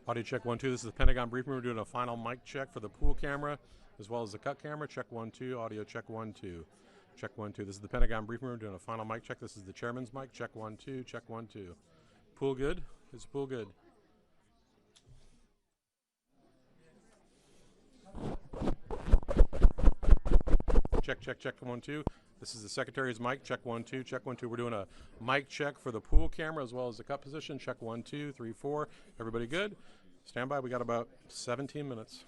Audio check 1 2. This is the Pentagon briefing room. We're doing a final mic check for the pool camera as well as the cut camera. Check 1 2. Audio check 1 2. Check 1 2. This is the Pentagon briefing room. Doing a final mic check. This is the chairman's mic. Check 1 2. Check 1 2. Pool good? Is the pool good? Check check check 1 2. This is the secretary's mic. Check 1 2. Check 1 2. We're doing a mic check for the pool camera as well as the cut position. Check 1 2 3 4. Everybody good? Stand by. We got about 17 minutes.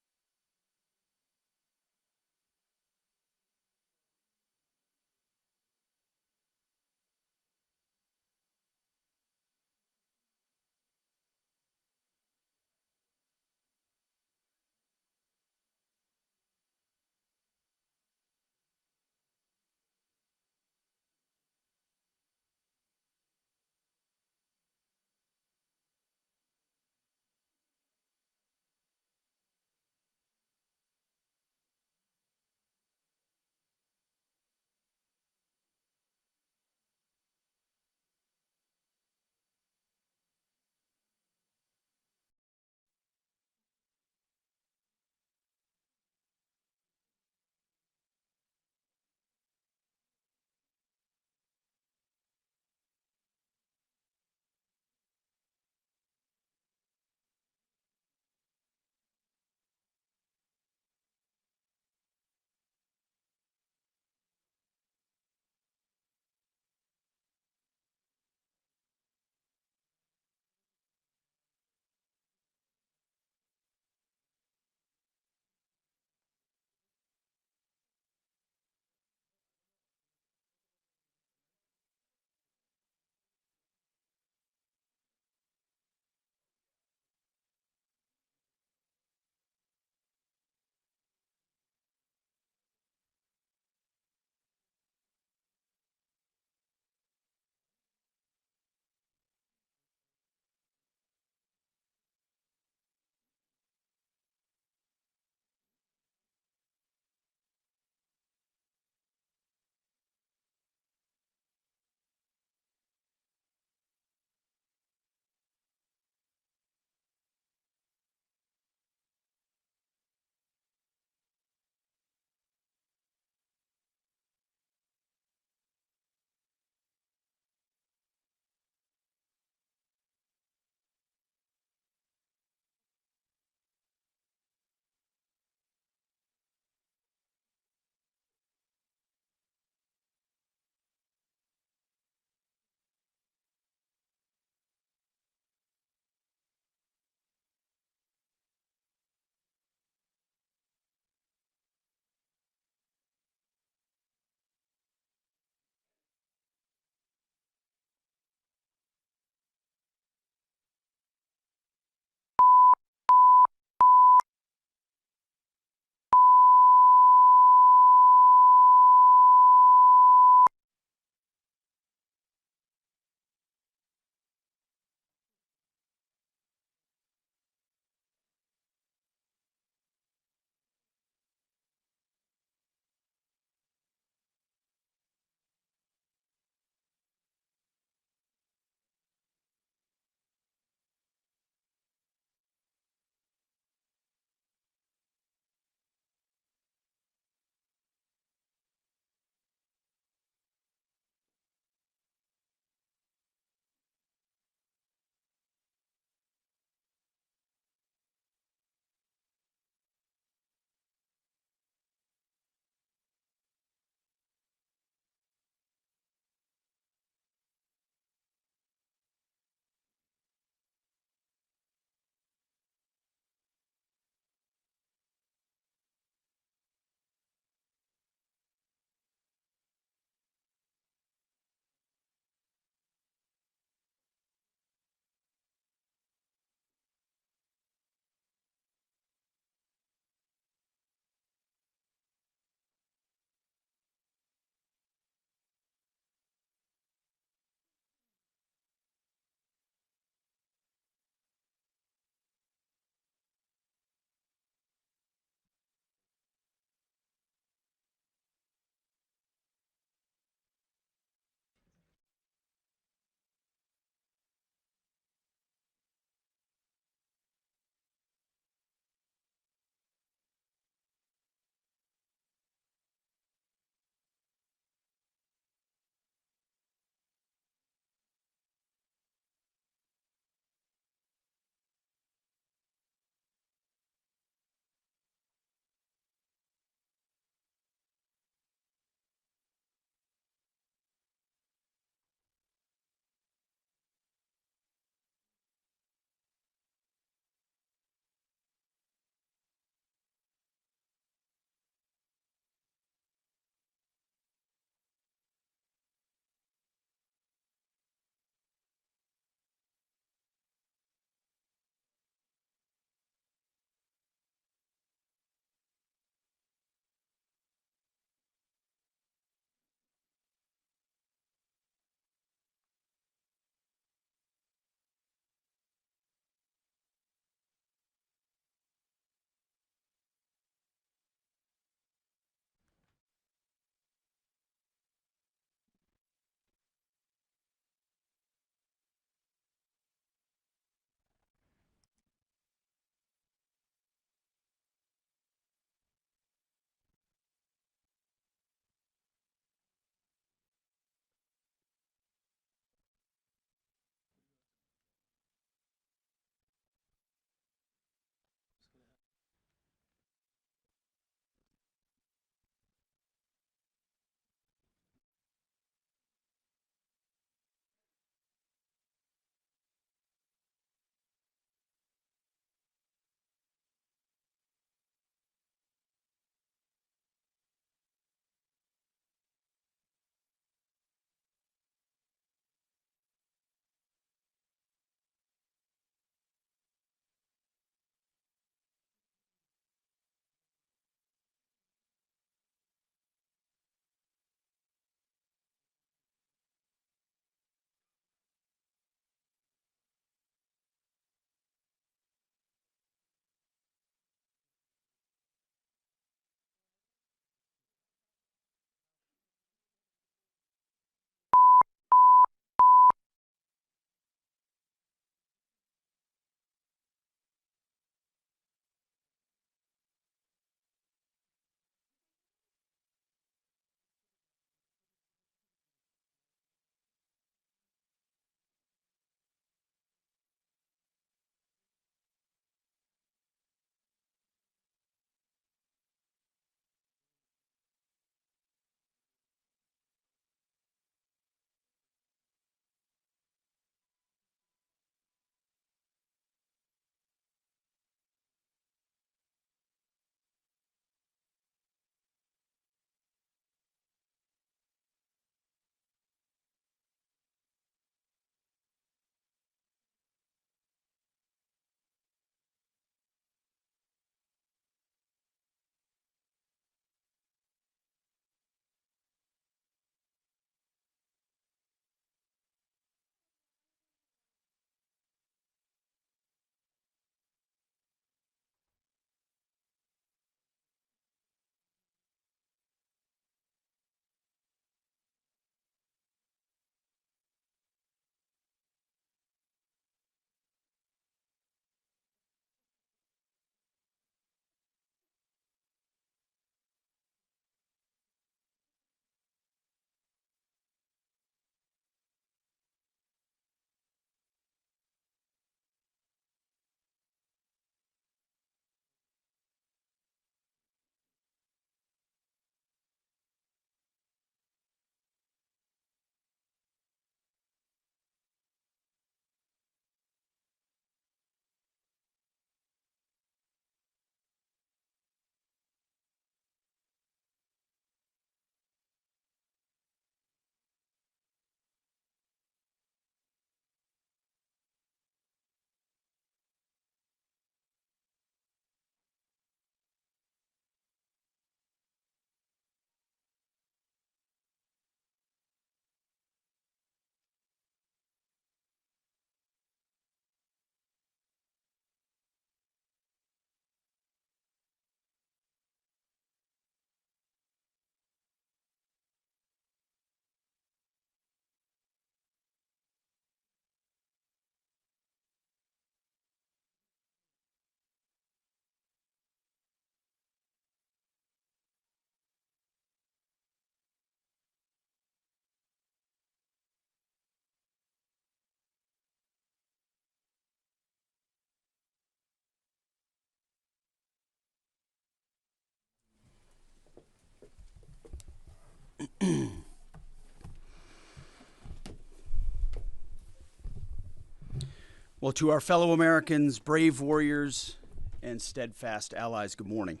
Well, to our fellow Americans, brave warriors, and steadfast allies, good morning.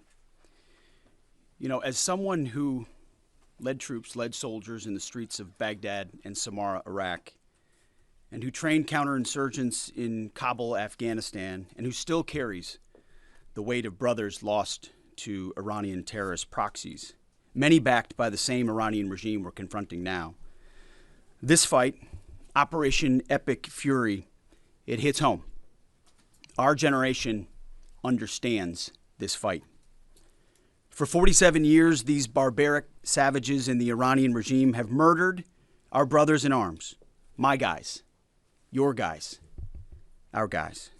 You know, as someone who led troops, led soldiers in the streets of Baghdad and Samarra, Iraq, and who trained counterinsurgents in Kabul, Afghanistan, and who still carries the weight of brothers lost to Iranian terrorist proxies, many backed by the same Iranian regime we're confronting now. This fight, Operation Epic Fury, it hits home. Our generation understands this fight. For 47 years, these barbaric savages in the Iranian regime have murdered our brothers in arms, my guys, your guys, our guys,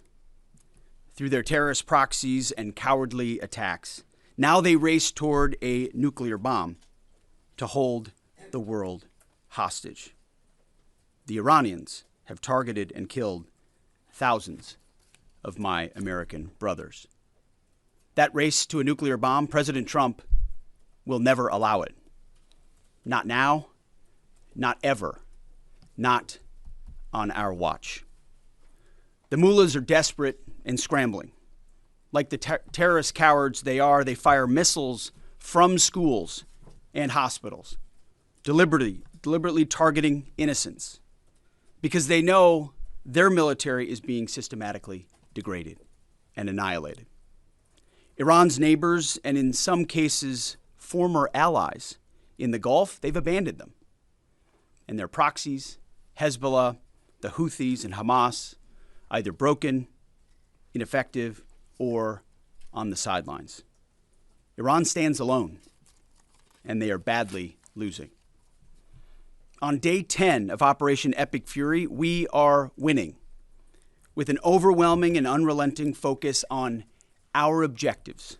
through their terrorist proxies and cowardly attacks. Now they race toward a nuclear bomb to hold the world hostage. The Iranians have targeted and killed thousands of my American brothers. That race to a nuclear bomb, President Trump will never allow it. Not now, not ever, not on our watch. The mullahs are desperate and scrambling. Like the terrorist cowards they are, they fire missiles from schools and hospitals, deliberately targeting innocents, because they know their military is being systematically degraded and annihilated. Iran's neighbors, and in some cases, former allies in the Gulf, they've abandoned them. And their proxies, Hezbollah, the Houthis, and Hamas, either broken, ineffective, or on the sidelines. Iran stands alone, and they are badly losing. On day 10 of Operation Epic Fury, we are winning with an overwhelming and unrelenting focus on our objectives,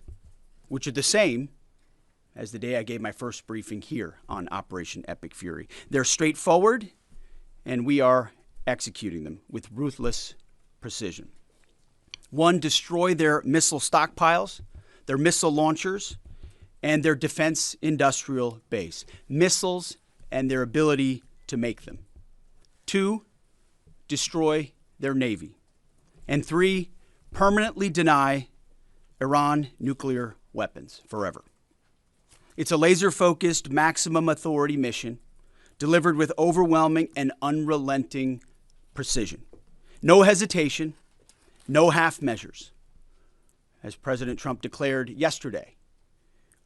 which are the same as the day I gave my first briefing here on Operation Epic Fury. They're straightforward, and we are executing them with ruthless precision. 1, destroy their missile stockpiles, their missile launchers, and their defense industrial base. Missiles and their ability to make them. 2, destroy their navy. And 3, permanently deny Iran nuclear weapons forever. It's a laser-focused, maximum authority mission delivered with overwhelming and unrelenting precision. No hesitation, no half measures. As President Trump declared yesterday,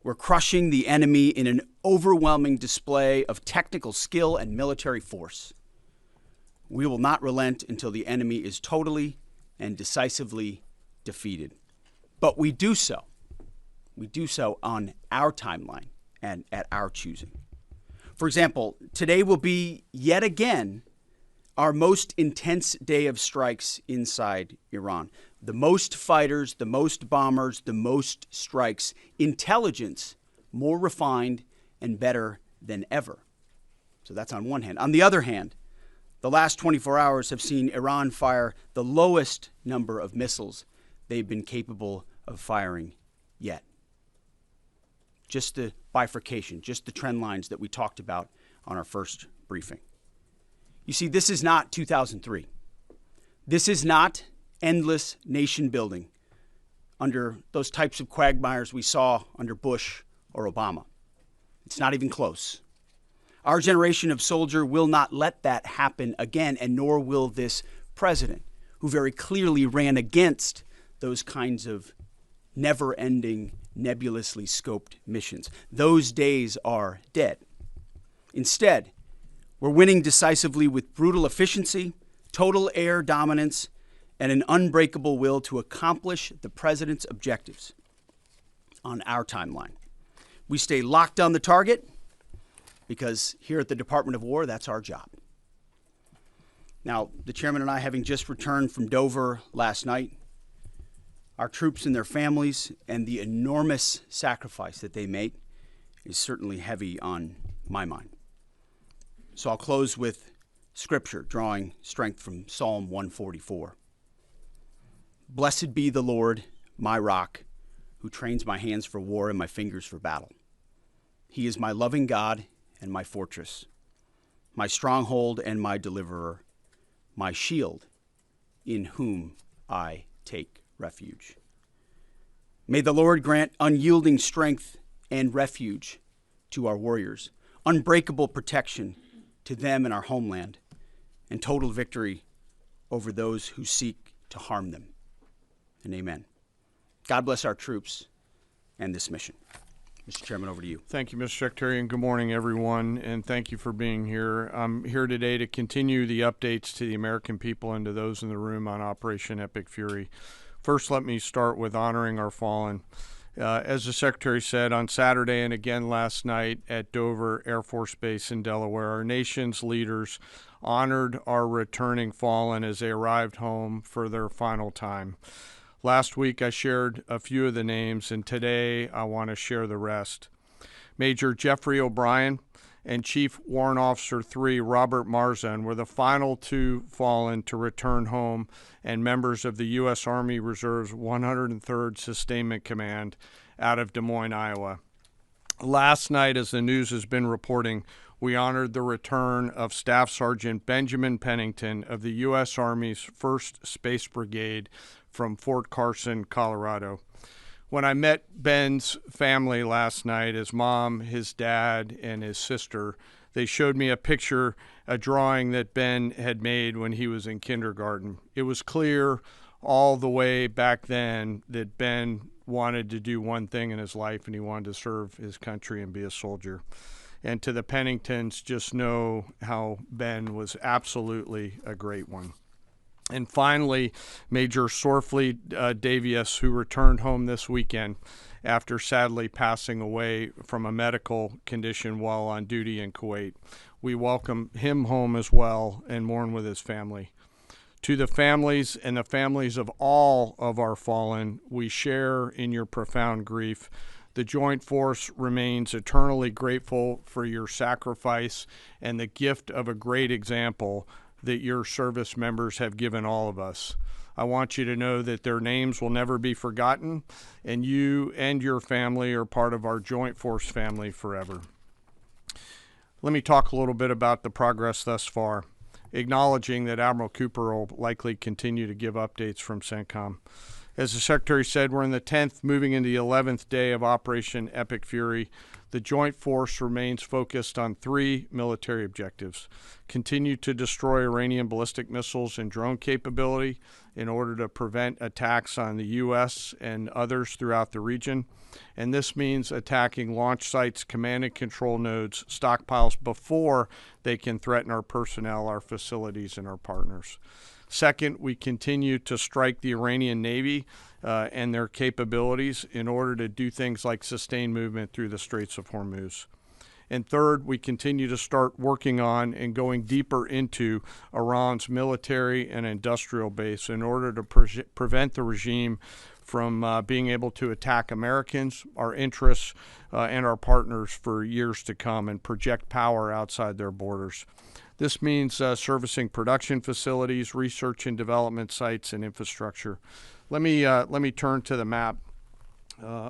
we're crushing the enemy in an overwhelming display of technical skill and military force. We will not relent until the enemy is totally and decisively defeated. But we do so on our timeline and at our choosing. For example, today will be yet again our most intense day of strikes inside Iran. The most fighters, the most bombers, the most strikes. Intelligence more refined and better than ever. So that's on one hand. On the other hand, the last 24 hours have seen Iran fire the lowest number of missiles they've been capable of firing yet. Just the bifurcation, just the trend lines that we talked about on our first briefing. You see, this is not 2003. This is not endless nation building under those types of quagmires we saw under Bush or Obama. It's not even close. Our generation of soldier will not let that happen again, and nor will this president, who very clearly ran against those kinds of never-ending, nebulously scoped missions. Those days are dead. Instead, we're winning decisively with brutal efficiency, total air dominance, and an unbreakable will to accomplish the president's objectives on our timeline. We stay locked on the target because here at the Department of War, that's our job. Now, the chairman and I, having just returned from Dover last night, our troops and their families and the enormous sacrifice that they make is certainly heavy on my mind. So I'll close with scripture, drawing strength from Psalm 144. Blessed be the Lord, my rock, who trains my hands for war and my fingers for battle. He is my loving God and my fortress, my stronghold and my deliverer, my shield, in whom I take refuge. May the Lord grant unyielding strength and refuge to our warriors, unbreakable protection to them and our homeland, and total victory over those who seek to harm them. And amen. God bless our troops and this mission. Mr. Chairman, over to you. Thank you, Mr. Secretary, and good morning, everyone, and thank you for being here. I'm here today to continue the updates to the American people and to those in the room on Operation Epic Fury. First, let me start with honoring our fallen. As the Secretary said, on Saturday and again last night at Dover Air Force Base in Delaware, our nation's leaders honored our returning fallen as they arrived home for their final time. Last week, I shared a few of the names, and today I want to share the rest. Major Jeffrey O'Brien and Chief Warrant Officer 3 Robert Marzan were the final two fallen to return home and members of the U.S. Army Reserve's 103rd Sustainment Command out of Des Moines, Iowa. Last night, as the news has been reporting, we honored the return of Staff Sergeant Benjamin Pennington of the U.S. Army's 1st Space Brigade from Fort Carson, Colorado. When I met Ben's family last night, his mom, his dad, and his sister, they showed me a picture, a drawing that Ben had made when he was in kindergarten. It was clear all the way back then that Ben wanted to do one thing in his life, and he wanted to serve his country and be a soldier. And to the Penningtons, just know how Ben was absolutely a great one. And finally, Major Sorfleet Davies, who returned home this weekend after sadly passing away from a medical condition while on duty in Kuwait. We welcome him home as well and mourn with his family. To the families and the families of all of our fallen, we share in your profound grief. The Joint Force remains eternally grateful for your sacrifice and the gift of a great example that your service members have given all of us. I want you to know that their names will never be forgotten, and you and your family are part of our Joint Force family forever. Let me talk a little bit about the progress thus far, acknowledging that Admiral Cooper will likely continue to give updates from CENTCOM. As the Secretary said, we're in the 10th, moving into the 11th day of Operation Epic Fury. The Joint Force remains focused on 3 military objectives. Continue to destroy Iranian ballistic missiles and drone capability in order to prevent attacks on the U.S. and others throughout the region. And this means attacking launch sites, command and control nodes, stockpiles before they can threaten our personnel, our facilities, and our partners. Second, we continue to strike the Iranian Navy and their capabilities in order to do things like sustain movement through the Straits of Hormuz. And third, we continue to start working on and going deeper into Iran's military and industrial base in order to prevent the regime from being able to attack Americans, our interests, and our partners for years to come and project power outside their borders. This means servicing production facilities, research and development sites, and infrastructure. Let me turn to the map.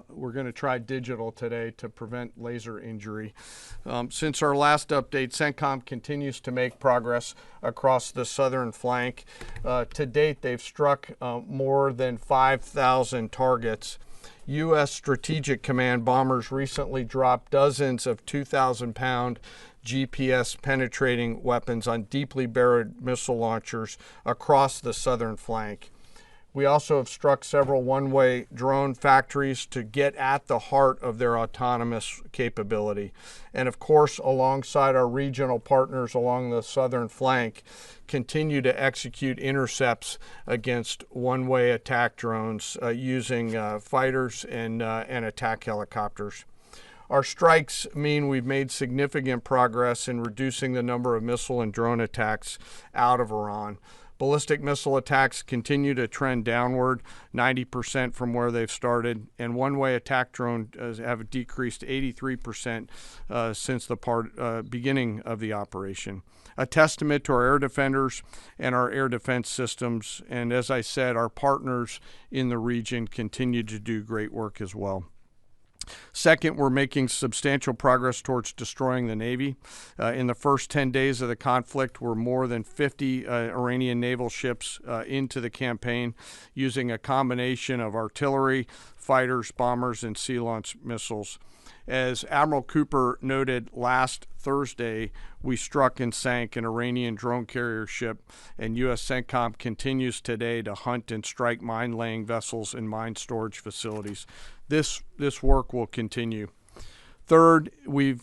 We're going to try digital today to prevent laser injury. Since our last update, CENTCOM continues to make progress across the southern flank. To date, they've struck more than 5,000 targets. U.S. Strategic Command bombers recently dropped dozens of 2,000-pound GPS penetrating weapons on deeply buried missile launchers across the southern flank. We also have struck several one-way drone factories to get at the heart of their autonomous capability. And of course, alongside our regional partners along the southern flank, continue to execute intercepts against one-way attack drones using fighters and attack helicopters. Our strikes mean we've made significant progress in reducing the number of missile and drone attacks out of Iran. Ballistic missile attacks continue to trend downward, 90% from where they've started, and one-way attack drones have decreased 83% since the beginning of the operation. A testament to our air defenders and our air defense systems, and as I said, our partners in the region continue to do great work as well. Second, we're making substantial progress towards destroying the Navy. In the first 10 days of the conflict, we're more than 50 Iranian naval ships into the campaign using a combination of artillery, fighters, bombers, and sea-launched missiles. As Admiral Cooper noted last Thursday, we struck and sank an Iranian drone carrier ship, and U.S. CENTCOM continues today to hunt and strike mine-laying vessels and mine storage facilities. This work will continue. Third,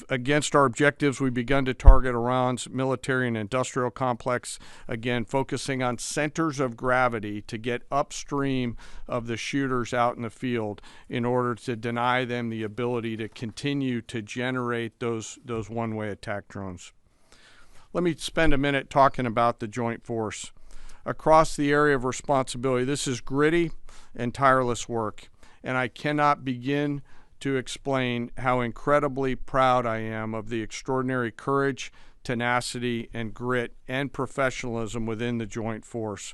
against our objectives, we've begun to target Iran's military and industrial complex, again, focusing on centers of gravity to get upstream of the shooters out in the field in order to deny them the ability to continue to generate those one-way attack drones. Let me spend a minute talking about the Joint Force. Across the area of responsibility, this is gritty and tireless work, and I cannot begin to explain how incredibly proud I am of the extraordinary courage, tenacity, and grit and professionalism within the Joint Force.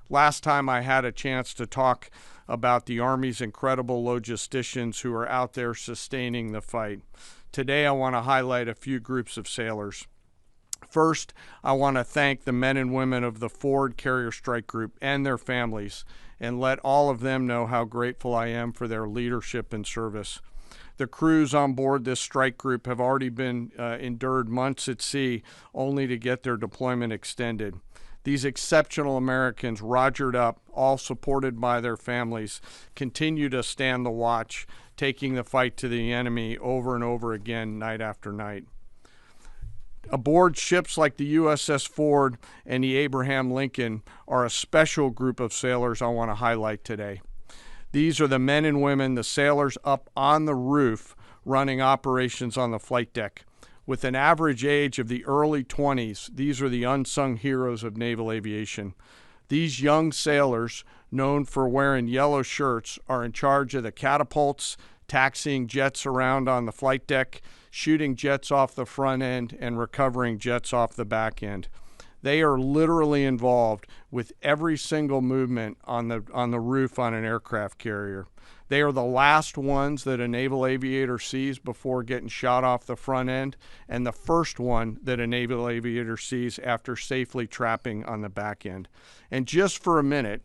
Last time I had a chance to talk about the Army's incredible logisticians who are out there sustaining the fight. Today I want to highlight a few groups of sailors. First, I want to thank the men and women of the Ford Carrier Strike Group and their families, and let all of them know how grateful I am for their leadership and service. The crews on board this strike group have already been endured months at sea only to get their deployment extended. These exceptional Americans, rogered up, all supported by their families, continue to stand the watch, taking the fight to the enemy over and over again, night after night. Aboard ships like the USS Ford and the Abraham Lincoln are a special group of sailors I want to highlight today. These are the men and women, the sailors up on the roof running operations on the flight deck. With an average age of the early 20s, these are the unsung heroes of naval aviation. These young sailors, known for wearing yellow shirts, are in charge of the catapults, taxiing jets around on the flight deck, shooting jets off the front end, and recovering jets off the back end. They are literally involved with every single movement on the roof on an aircraft carrier. They are the last ones that a naval aviator sees before getting shot off the front end, and the first one that a naval aviator sees after safely trapping on the back end. And just for a minute,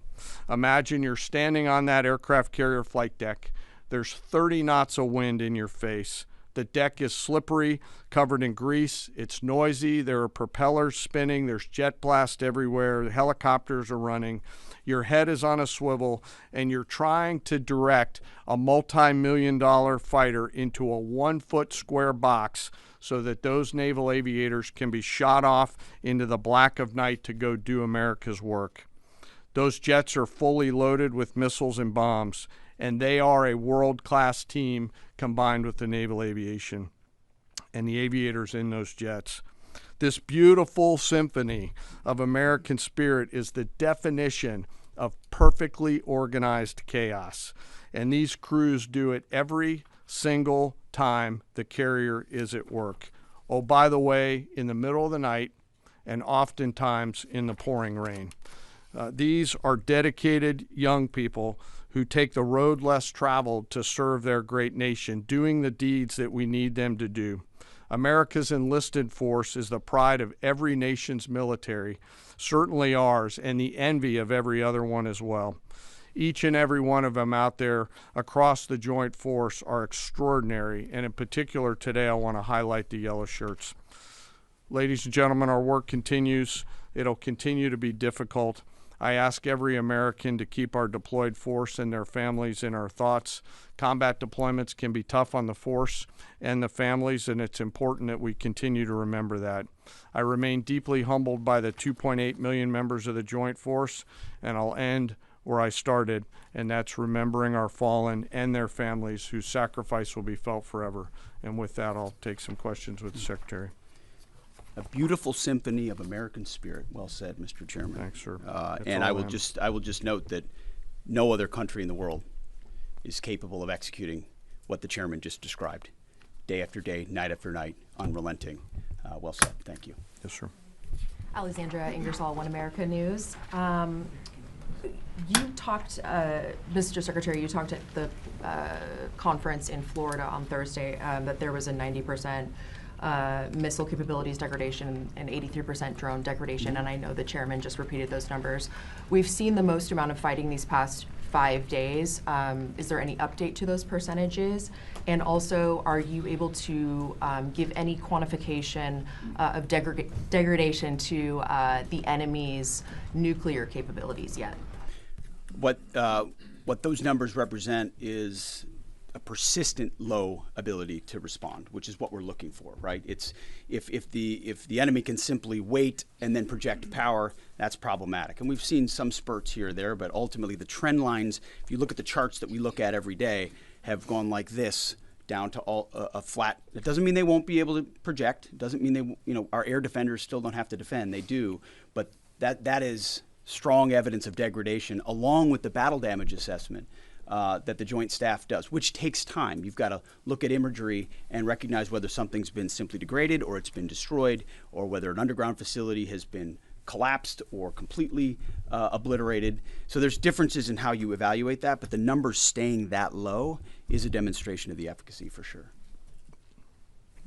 imagine you're standing on that aircraft carrier flight deck. There's 30 knots of wind in your face. The deck is slippery, covered in grease. It's noisy. There are propellers spinning. There's jet blast everywhere. The helicopters are running. Your head is on a swivel, and you're trying to direct a multi-million-dollar fighter into a 1-foot square box so that those naval aviators can be shot off into the black of night to go do America's work. Those jets are fully loaded with missiles and bombs, and they are a world-class team combined with the naval aviation and the aviators in those jets. This beautiful symphony of American spirit is the definition of perfectly organized chaos, and these crews do it every single time the carrier is at work. Oh, by the way, in the middle of the night and oftentimes in the pouring rain. These are dedicated young people who take the road less traveled to serve their great nation, doing the deeds that we need them to do. America's enlisted force is the pride of every nation's military, certainly ours, and the envy of every other one as well. Each and every one of them out there across the Joint Force are extraordinary, and in particular today I want to highlight the yellow shirts. Ladies and gentlemen, our work continues. It'll continue to be difficult. I ask every American to keep our deployed force and their families in our thoughts. Combat deployments can be tough on the force and the families, and it's important that we continue to remember that. I remain deeply humbled by the 2.8 million members of the Joint Force, and I'll end where I started, and that's remembering our fallen and their families whose sacrifice will be felt forever. And with that, I'll take some questions with the Secretary. A beautiful symphony of American spirit. Well said, Mr. Chairman. Thanks, sir. And I will just note that no other country in the world is capable of executing what the chairman just described, day after day, night after night, unrelenting. Well said. Thank you. Yes, sir. Alexandra Ingersoll, One America News. You talked, Mr. Secretary, you talked at the conference in Florida on Thursday that there was a 90% missile capabilities degradation and 83% drone degradation, and I know the chairman just repeated those numbers. We've seen the most amount of fighting these past 5 days. Is there any update to those percentages? And also, are you able to give any quantification of degradation to the enemy's nuclear capabilities yet? What those numbers represent is a persistent low ability to respond, which is what we're looking for, right? It's if the enemy can simply wait and then project power, that's problematic. And we've seen some spurts here or there, but ultimately the trend lines, if you look at the charts that we look at every day, have gone like this down to a flat. It doesn't mean they won't be able to project. It doesn't mean our air defenders still don't have to defend. They do, but that is strong evidence of degradation, along with the battle damage assessment that the Joint Staff does, which takes time. You've got to look at imagery and recognize whether something's been simply degraded or it's been destroyed, or whether an underground facility has been collapsed or completely obliterated. So there's differences in how you evaluate that, but the numbers staying that low is a demonstration of the efficacy for sure.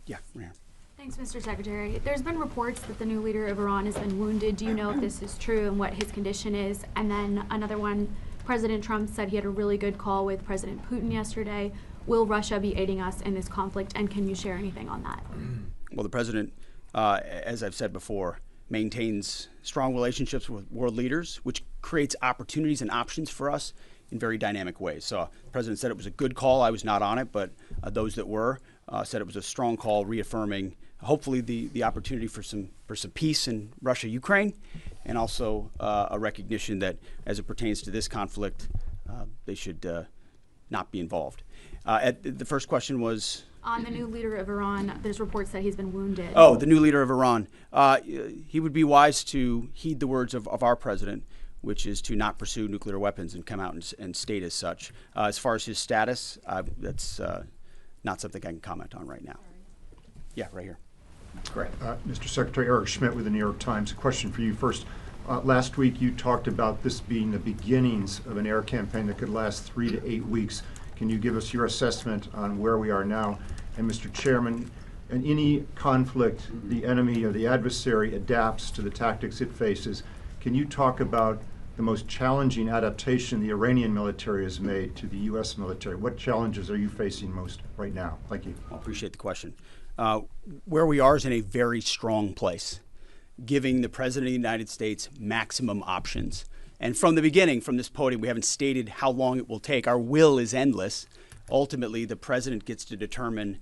Yeah, Ryan. Thanks, Mr. Secretary. There's been reports that the new leader of Iran has been wounded. Do you know if this is true and what his condition is? And then another one, President Trump said he had a really good call with President Putin yesterday. Will Russia be aiding us in this conflict, and can you share anything on that? Well, the president, as I've said before, maintains strong relationships with world leaders, which creates opportunities and options for us in very dynamic ways. So the president said it was a good call. I was not on it, but those that were said it was a strong call, reaffirming hopefully the opportunity for some peace in Russia, Ukraine, and also a recognition that as it pertains to this conflict, they should not be involved. The first question was on the new leader of Iran. There's reports that he's been wounded. Oh, the new leader of Iran. He would be wise to heed the words of our president, which is to not pursue nuclear weapons and come out and state as such. As far as his status, that's not something I can comment on right now. Yeah, right here. Great. Mr. Secretary, Eric Schmidt with the New York Times. A question for you first. Last week you talked about this being the beginnings of an air campaign that could last 3 to 8 weeks. Can you give us your assessment on where we are now? And Mr. Chairman, in any conflict, the enemy or the adversary adapts to the tactics it faces. Can you talk about the most challenging adaptation the Iranian military has made to the U.S. military? What challenges are you facing most right now? Thank you. I appreciate the question. Where we are is in a very strong place, giving the President of the United States maximum options. And from the beginning, from this podium, we haven't stated how long it will take. Our will is endless. Ultimately, the President gets to determine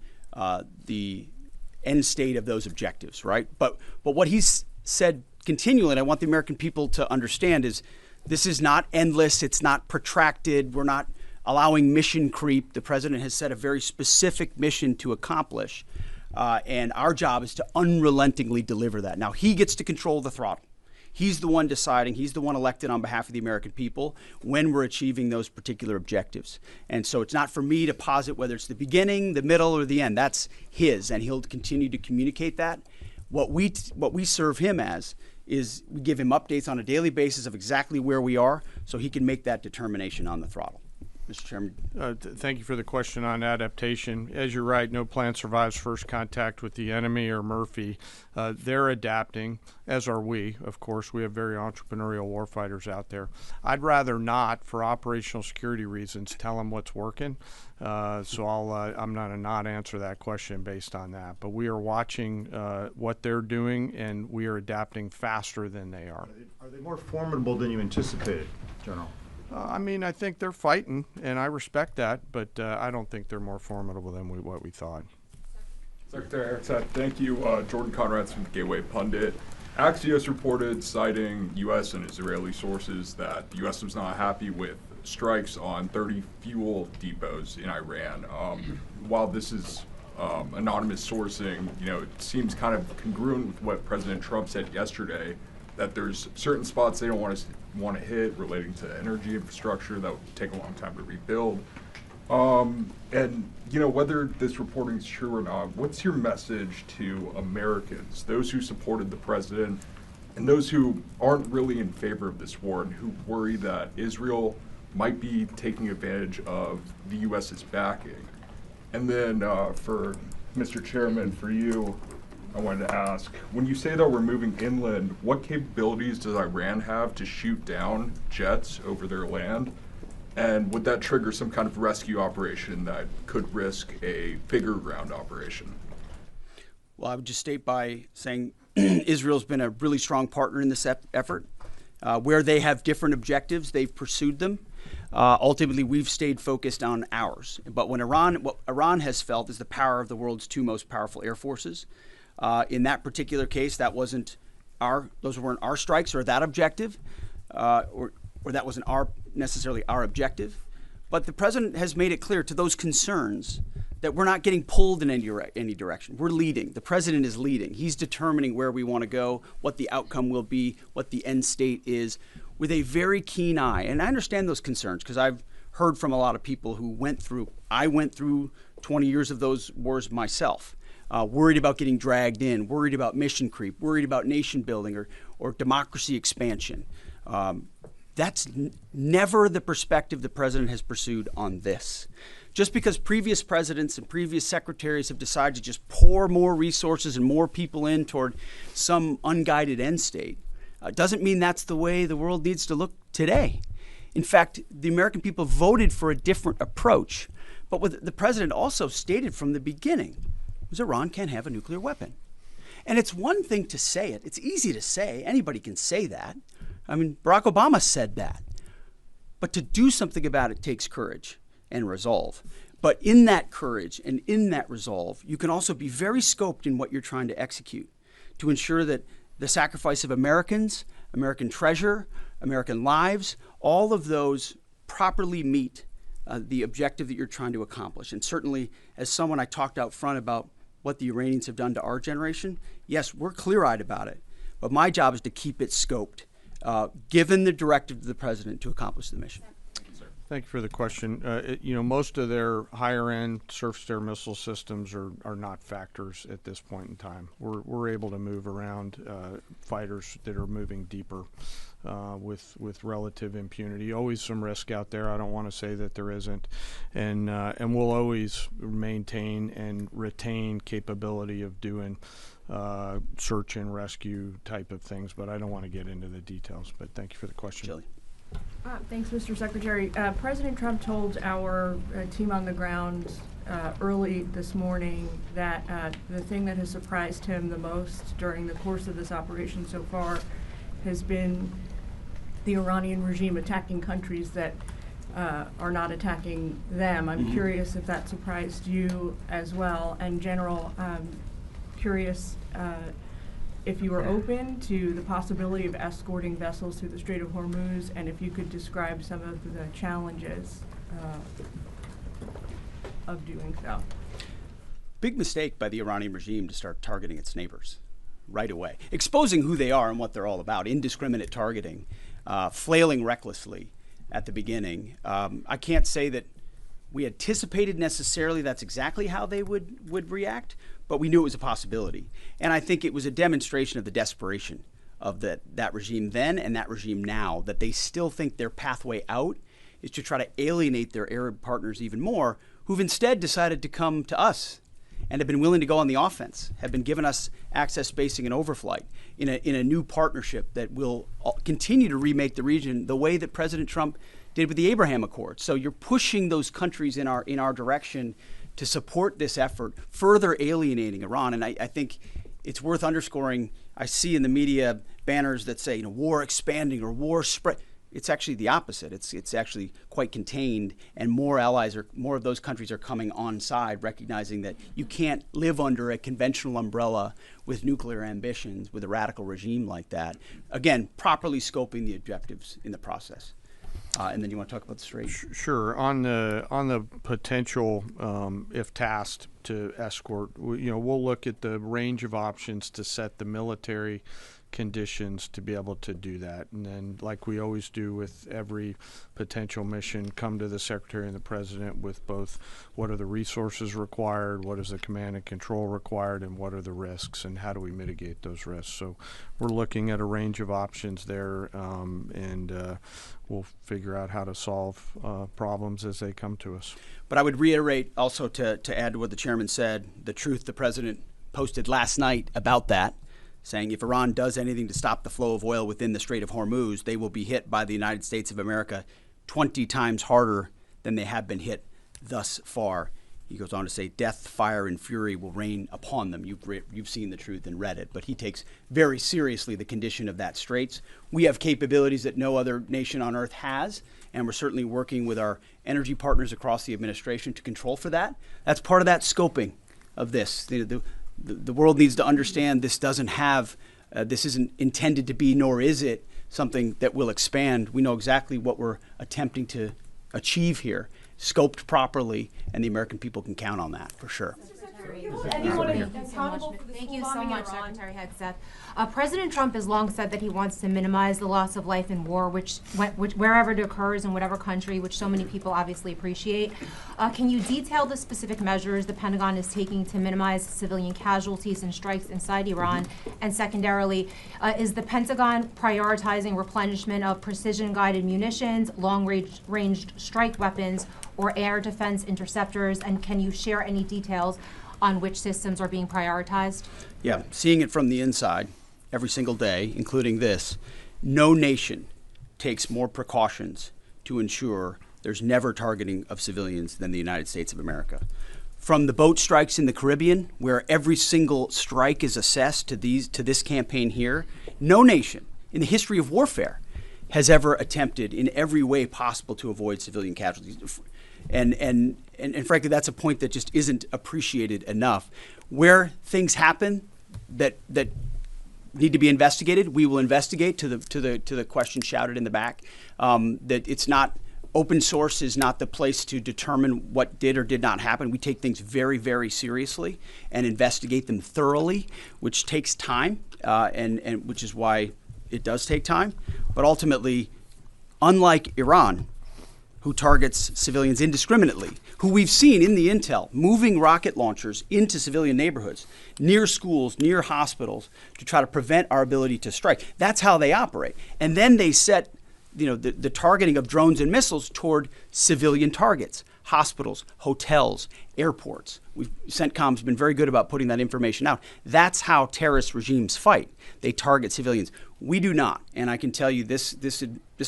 the end state of those objectives, right? But what he's said continually, and I want the American people to understand, is this is not endless. It's not protracted. We're not allowing mission creep. The President has set a very specific mission to accomplish. And our job is to unrelentingly deliver that. Now, he gets to control the throttle. He's the one deciding, he's the one elected on behalf of the American people when we're achieving those particular objectives. And so it's not for me to posit whether it's the beginning, the middle, or the end. That's his, and he'll continue to communicate that. What we serve him as is we give him updates on a daily basis of exactly where we are so he can make that determination on the throttle. Mr. Chairman. Thank you for the question on adaptation. As you're right, no plan survives first contact with the enemy or Murphy. They're adapting, as are we. Of course, we have very entrepreneurial warfighters out there. I'd rather not, for operational security reasons, tell them what's working. So I'm going to not answer that question based on that. But we are watching what they're doing, and we are adapting faster than they are. Are they more formidable than you anticipated, General? I think they're fighting, and I respect that, but I don't think they're more formidable than what we thought. Secretary Hegseth, thank you. Jordan Conrad's from the Gateway Pundit. Axios reported, citing U.S. and Israeli sources, that the U.S. was not happy with strikes on 30 fuel depots in Iran. While this is anonymous sourcing, it seems kind of congruent with what President Trump said yesterday, that there's certain spots they don't want to hit relating to energy infrastructure that would take a long time to rebuild. And whether this reporting is true or not, what's your message to Americans, those who supported the president and those who aren't really in favor of this war and who worry that Israel might be taking advantage of the U.S.'s backing. And then for Mr. Chairman, for you, I wanted to ask, when you say that we're moving inland, what capabilities does Iran have to shoot down jets over their land? And would that trigger some kind of rescue operation that could risk a bigger ground operation? Well, I would just state by saying Israel's been a really strong partner in this effort. Where they have different objectives, they've pursued them. Ultimately, we've stayed focused on ours. But what Iran has felt is the power of the world's two most powerful air forces. In that particular case, those weren't our strikes or that objective, or that wasn't necessarily our objective. But the president has made it clear to those concerns that we're not getting pulled in any direction. We're leading. The president is leading. He's determining where we want to go, what the outcome will be, what the end state is, with a very keen eye. And I understand those concerns because I've heard from a lot of people who I went through 20 years of those wars myself, worried about getting dragged in, worried about mission creep, worried about nation building or democracy expansion. That's never the perspective the president has pursued on this. Just because previous presidents and previous secretaries have decided to just pour more resources and more people in toward some unguided end state doesn't mean that's the way the world needs to look today. In fact, the American people voted for a different approach. But what the president also stated from the beginning was Iran can't have a nuclear weapon. And it's one thing to say it. It's easy to say. Anybody can say that. I mean, Barack Obama said that. But to do something about it takes courage and resolve. But in that courage and in that resolve, you can also be very scoped in what you're trying to execute to ensure that the sacrifice of Americans, American treasure, American lives, all of those properly meet the objective that you're trying to accomplish. And certainly, as someone I talked out front about what the Iranians have done to our generation, yes, we're clear-eyed about it. But my job is to keep it scoped, given the directive of the president to accomplish the mission. Thank you for the question. Most of their higher-end surface-to-air missile systems are not factors at this point in time. We're able to move around fighters that are moving deeper with relative impunity. Always some risk out there. I don't want to say that there isn't, and we'll always maintain and retain capability of doing search and rescue type of things. But I don't want to get into the details. But thank you for the question. Shelley. Thanks, Mr. Secretary. President Trump told our team on the ground early this morning that the thing that has surprised him the most during the course of this operation so far has been the Iranian regime attacking countries that are not attacking them. I'm curious if that surprised you as well. And General, curious if you were open to the possibility of escorting vessels through the Strait of Hormuz, and if you could describe some of the challenges of doing so. Big mistake by the Iranian regime to start targeting its neighbors right away, exposing who they are and what they're all about, indiscriminate targeting, flailing recklessly at the beginning. I can't say that we anticipated necessarily that's exactly how they would react, but we knew it was a possibility. And I think it was a demonstration of the desperation of that regime then and that regime now, that they still think their pathway out is to try to alienate their Arab partners even more, who've instead decided to come to us and have been willing to go on the offense, have been giving us access, spacing, and overflight in a new partnership that will continue to remake the region the way that President Trump did with the Abraham Accords. So you're pushing those countries in our direction to support this effort, further alienating Iran. And I think it's worth underscoring. I see in the media banners that say, war expanding or war spread. It's actually the opposite. It's actually quite contained, and more of those countries are coming on side, recognizing that you can't live under a conventional umbrella with nuclear ambitions with a radical regime like that. Again, properly scoping the objectives in the process. And then you want to talk about the Strait? Sure. On the potential, if tasked to escort, we'll look at the range of options to set the military conditions to be able to do that. And then, like we always do with every potential mission, come to the Secretary and the President with both what are the resources required, what is the command and control required, and what are the risks, and how do we mitigate those risks. So we're looking at a range of options there, and we'll figure out how to solve problems as they come to us. But I would reiterate also to add to what the chairman said, the truth the president posted last night about that, saying if Iran does anything to stop the flow of oil within the Strait of Hormuz, they will be hit by the United States of America 20 times harder than they have been hit thus far. He goes on to say, death, fire, and fury will rain upon them. You've seen the truth and read it. But he takes very seriously the condition of that straits. We have capabilities that no other nation on earth has, and we're certainly working with our energy partners across the administration to control for that. That's part of that scoping of this. The world needs to understand this doesn't have, this isn't intended to be, nor is it something that will expand. We know exactly what we're attempting to achieve here, scoped properly, and the American people can count on that for sure. Thank you so much, Secretary Hegseth. President Trump has long said that he wants to minimize the loss of life in war, which wherever it occurs in whatever country, which so many people obviously appreciate. Can you detail the specific measures the Pentagon is taking to minimize civilian casualties and strikes inside Iran? And secondarily, is the Pentagon prioritizing replenishment of precision-guided munitions, long-range strike weapons, or air defense interceptors? And can you share any details on which systems are being prioritized? Yeah, seeing it from the inside every single day, including this, no nation takes more precautions to ensure there's never targeting of civilians than the United States of America. From the boat strikes in the Caribbean, where every single strike is assessed to this campaign here, no nation in the history of warfare has ever attempted in every way possible to avoid civilian casualties. And frankly, that's a point that just isn't appreciated enough. Where things happen that need to be investigated, we will investigate. To the question shouted in the back, that it's not open source is not the place to determine what did or did not happen. We take things very, very seriously and investigate them thoroughly, which takes time, and which is why it does take time. But ultimately, unlike Iran, who targets civilians indiscriminately, who we've seen in the intel moving rocket launchers into civilian neighborhoods, near schools, near hospitals, to try to prevent our ability to strike. That's how they operate. And then they set the targeting of drones and missiles toward civilian targets, hospitals, hotels, airports. CENTCOM's been very good about putting that information out. That's how terrorist regimes fight. They target civilians. We do not. And I can tell you this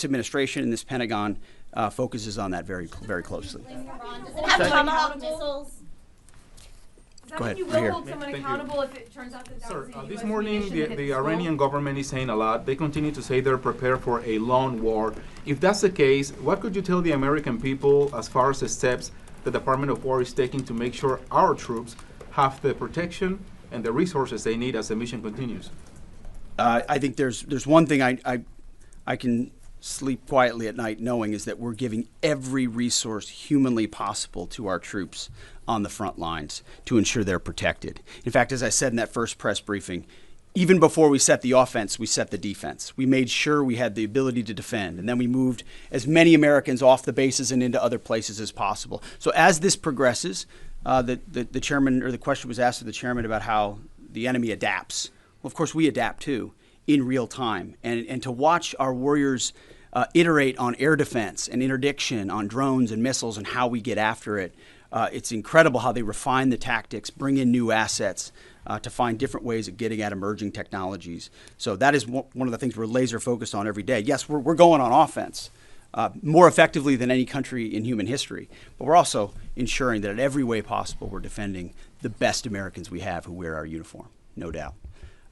administration and this Pentagon focuses on that very, very closely. Go ahead, you right here. will hold someone accountable if it turns out that that was a This US morning, mission that hit the the school? Iranian government is saying a lot. They continue to say they're prepared for a long war. If that's the case, what could you tell the American people as far as the steps the Department of War is taking to make sure our troops have the protection and the resources they need as the mission continues? I think there's one thing I can sleep quietly at night knowing is that we're giving every resource humanly possible to our troops on the front lines to ensure they're protected. In fact, as I said in that first press briefing, even before we set the offense, we set the defense. We made sure we had the ability to defend, and then we moved as many Americans off the bases and into other places as possible. So as this progresses, the chairman, or the question was asked of the chairman about how the enemy adapts. Well, of course, we adapt too in real time. And to watch our warriors iterate on air defense and interdiction, on drones and missiles and how we get after it, it's incredible how they refine the tactics, bring in new assets to find different ways of getting at emerging technologies. So that is one of the things we're laser focused on every day. Yes, we're going on offense more effectively than any country in human history, but we're also ensuring that in every way possible we're defending the best Americans we have who wear our uniform, no doubt.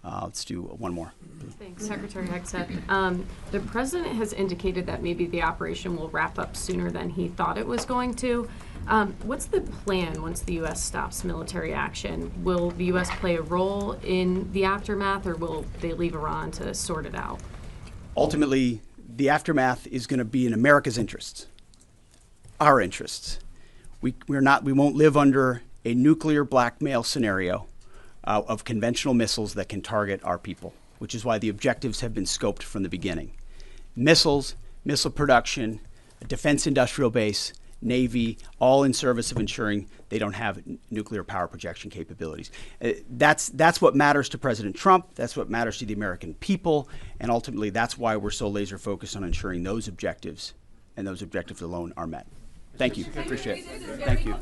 Let's do one more. Thanks, Secretary Hegseth. The president has indicated that maybe the operation will wrap up sooner than he thought it was going to. What's the plan once the U.S. stops military action? Will the U.S. play a role in the aftermath, or will they leave Iran to sort it out? Ultimately, the aftermath is going to be in America's interests, our interests. We won't live under a nuclear blackmail scenario of conventional missiles that can target our people. which is why the objectives have been scoped from the beginning. Missiles, missile production, a defense industrial base, Navy, all in service of ensuring they don't have nuclear power projection capabilities. That's what matters to President Trump. That's what matters to the American people. And ultimately, that's why we're so laser focused on ensuring those objectives and those objectives alone are met. Thank you. Appreciate it. Thank you.